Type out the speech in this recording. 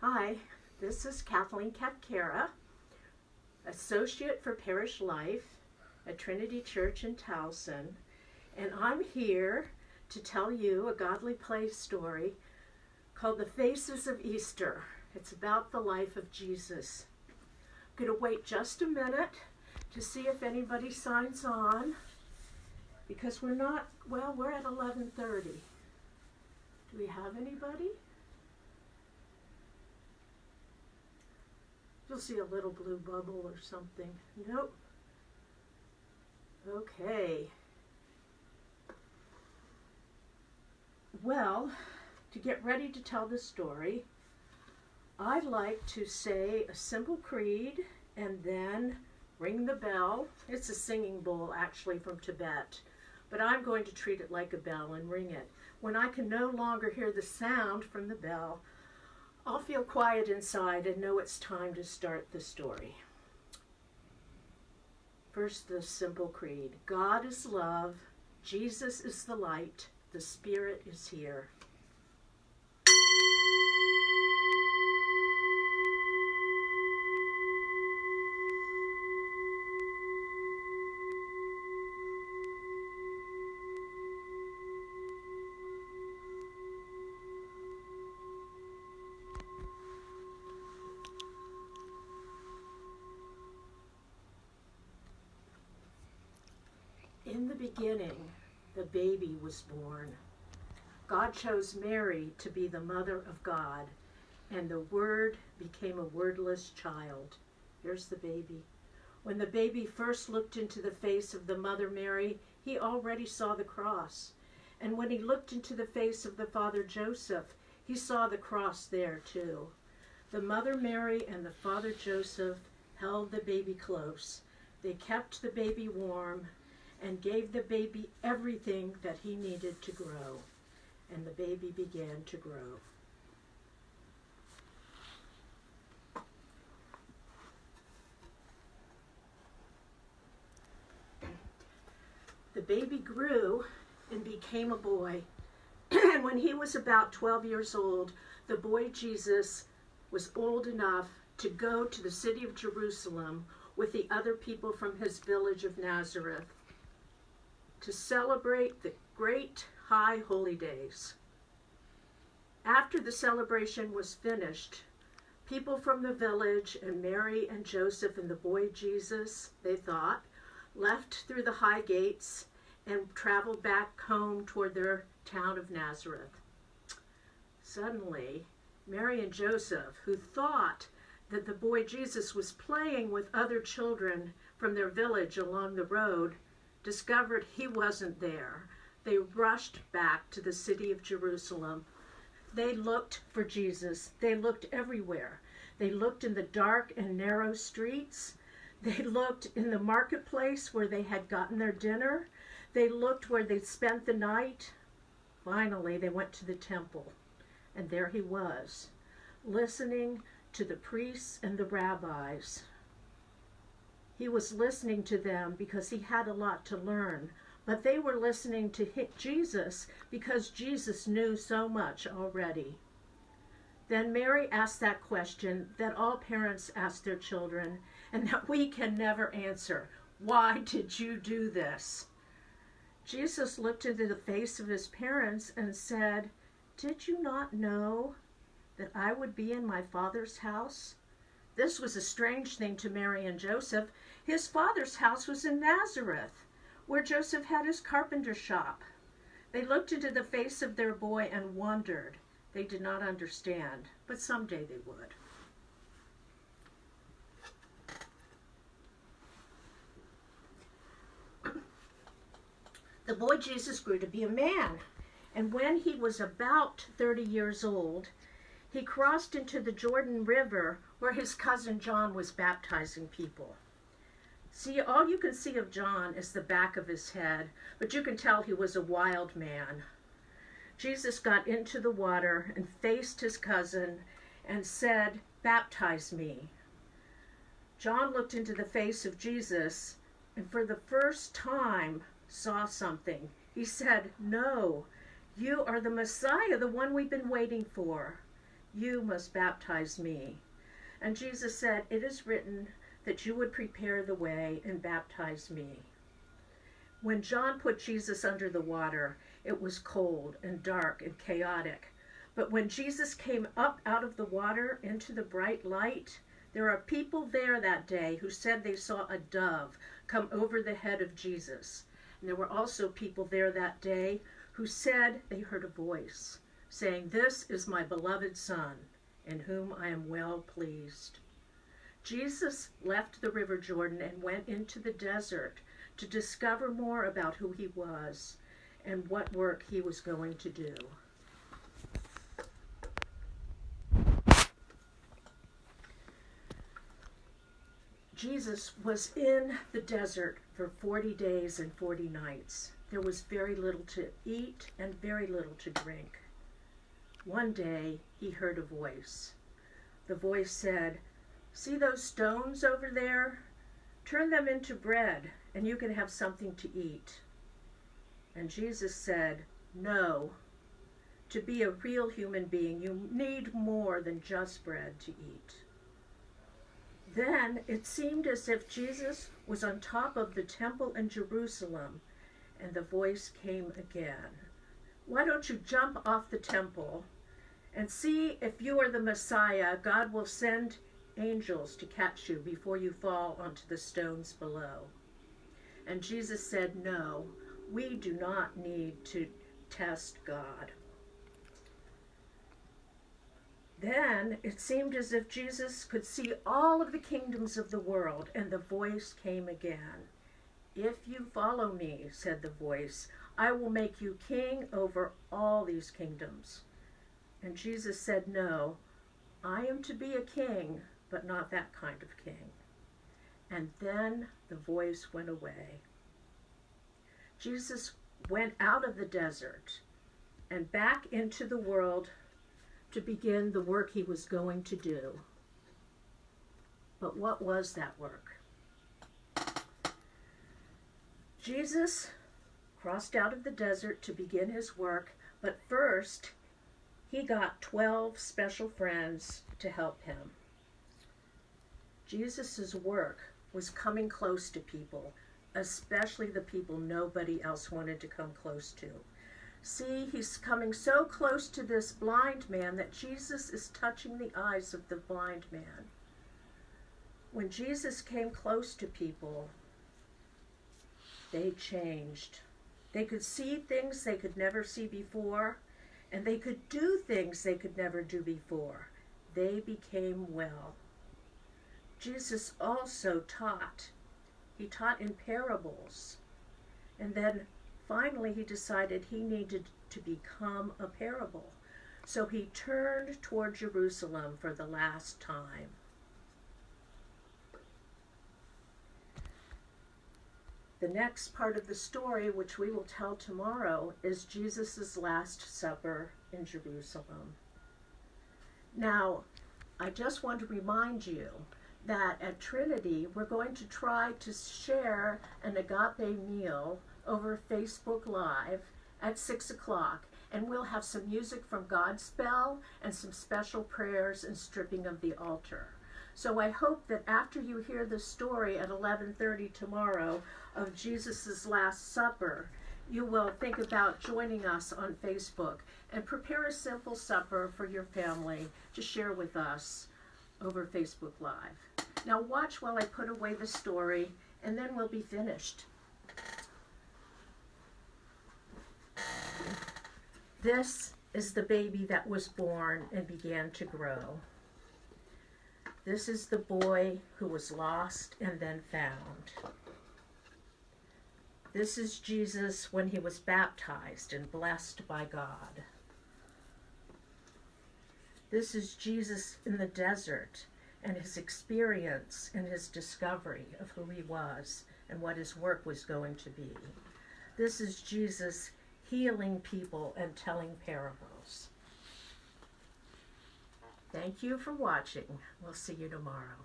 Hi, this is Kathleen Kapkara, Associate for Parish Life at Trinity Church in Towson, and I'm here to tell you a godly play story called The Faces of Easter. It's about the life of Jesus. I'm going to wait just a minute to see if anybody signs on, because we're at 11:30. Do we have anybody? You'll see a little blue bubble or something. Nope. Okay. Well, to get ready to tell the story, I'd like to say a simple creed and then ring the bell. It's a singing bowl, actually, from Tibet, but I'm going to treat it like a bell and ring it. When I can no longer hear the sound from the bell, I'll feel quiet inside and know it's time to start the story. First, the simple creed. God is love, Jesus is the light, the Spirit is here. In the beginning, the baby was born. God chose Mary to be the mother of God, and the Word became a wordless child. Here's the baby. When the baby first looked into the face of the mother Mary, he already saw the cross. And when he looked into the face of the father Joseph, he saw the cross there too. The mother Mary and the father Joseph held the baby close. They kept the baby warm and gave the baby everything that he needed to grow. And the baby began to grow. The baby grew and became a boy. And when he was about 12 years old, the boy Jesus was old enough to go to the city of Jerusalem with the other people from his village of Nazareth to celebrate the great high holy days. After the celebration was finished, people from the village and Mary and Joseph and the boy Jesus, they thought, left through the high gates and traveled back home toward their town of Nazareth. Suddenly, Mary and Joseph, who thought that the boy Jesus was playing with other children from their village along the road, discovered he wasn't there. They rushed back to the city of Jerusalem. They looked for Jesus. They looked everywhere. They looked in the dark and narrow streets. They looked in the marketplace where they had gotten their dinner. They looked where they'd spent the night. Finally, they went to the temple, and there he was, listening to the priests and the rabbis. He was listening to them because he had a lot to learn, but they were listening to Jesus because Jesus knew so much already. Then Mary asked that question that all parents ask their children and that we can never answer. Why did you do this? Jesus looked into the face of his parents and said, "Did you not know that I would be in my Father's house?" This was a strange thing to Mary and Joseph. His father's house was in Nazareth, where Joseph had his carpenter shop. They looked into the face of their boy and wondered. They did not understand, but someday they would. The boy Jesus grew to be a man, and when he was about 30 years old, he crossed into the Jordan River where his cousin John was baptizing people. See, all you can see of John is the back of his head, but you can tell he was a wild man. Jesus got into the water and faced his cousin and said, "Baptize me." John looked into the face of Jesus and for the first time saw something. He said, "No, you are the Messiah, the one we've been waiting for." you must baptize me." And Jesus said, "It is written that you would prepare the way and baptize me." When John put Jesus under the water, it was cold and dark and chaotic. But when Jesus came up out of the water into the bright light, there are people there that day who said they saw a dove come over the head of Jesus. And there were also people there that day who said they heard a voice saying, "This is my beloved Son, in whom I am well pleased." Jesus left the River Jordan and went into the desert to discover more about who he was and what work he was going to do. Jesus was in the desert for 40 days and 40 nights. There was very little to eat and very little to drink. One day he heard a voice. The voice said, "See those stones over there? Turn them into bread, and you can have something to eat." And Jesus said, "No. To be a real human being, you need more than just bread to eat." Then it seemed as if Jesus was on top of the temple in Jerusalem, and the voice came again. "Why don't you jump off the temple and see if you are the Messiah? God will send angels to catch you before you fall onto the stones below." And Jesus said, "No, we do not need to test God." Then it seemed as if Jesus could see all of the kingdoms of the world, and the voice came again. "If you follow me," said the voice, "I will make you king over all these kingdoms." And Jesus said, "No, I am to be a king, but not that kind of king." And then the voice went away. Jesus went out of the desert and back into the world to begin the work he was going to do. But what was that work? Jesus crossed out of the desert to begin his work, but first he got 12 special friends to help him. Jesus' work was coming close to people, especially the people nobody else wanted to come close to. See, he's coming so close to this blind man that Jesus is touching the eyes of the blind man. When Jesus came close to people, they changed. They could see things they could never see before, and they could do things they could never do before. They became well. Jesus also taught. He taught in parables. And then finally he decided he needed to become a parable. So he turned toward Jerusalem for the last time. The next part of the story, which we will tell tomorrow, is Jesus' Last Supper in Jerusalem. Now, I just want to remind you that at Trinity, we're going to try to share an agape meal over Facebook Live at 6 o'clock. And we'll have some music from Godspell and some special prayers and stripping of the altar. So I hope that after you hear the story at 11:30 tomorrow of Jesus' Last Supper, you will think about joining us on Facebook and prepare a simple supper for your family to share with us over Facebook Live. Now watch while I put away the story, and then we'll be finished. This is the baby that was born and began to grow. This is the boy who was lost and then found. This is Jesus when he was baptized and blessed by God. This is Jesus in the desert and his experience and his discovery of who he was and what his work was going to be. This is Jesus healing people and telling parables. Thank you for watching. We'll see you tomorrow.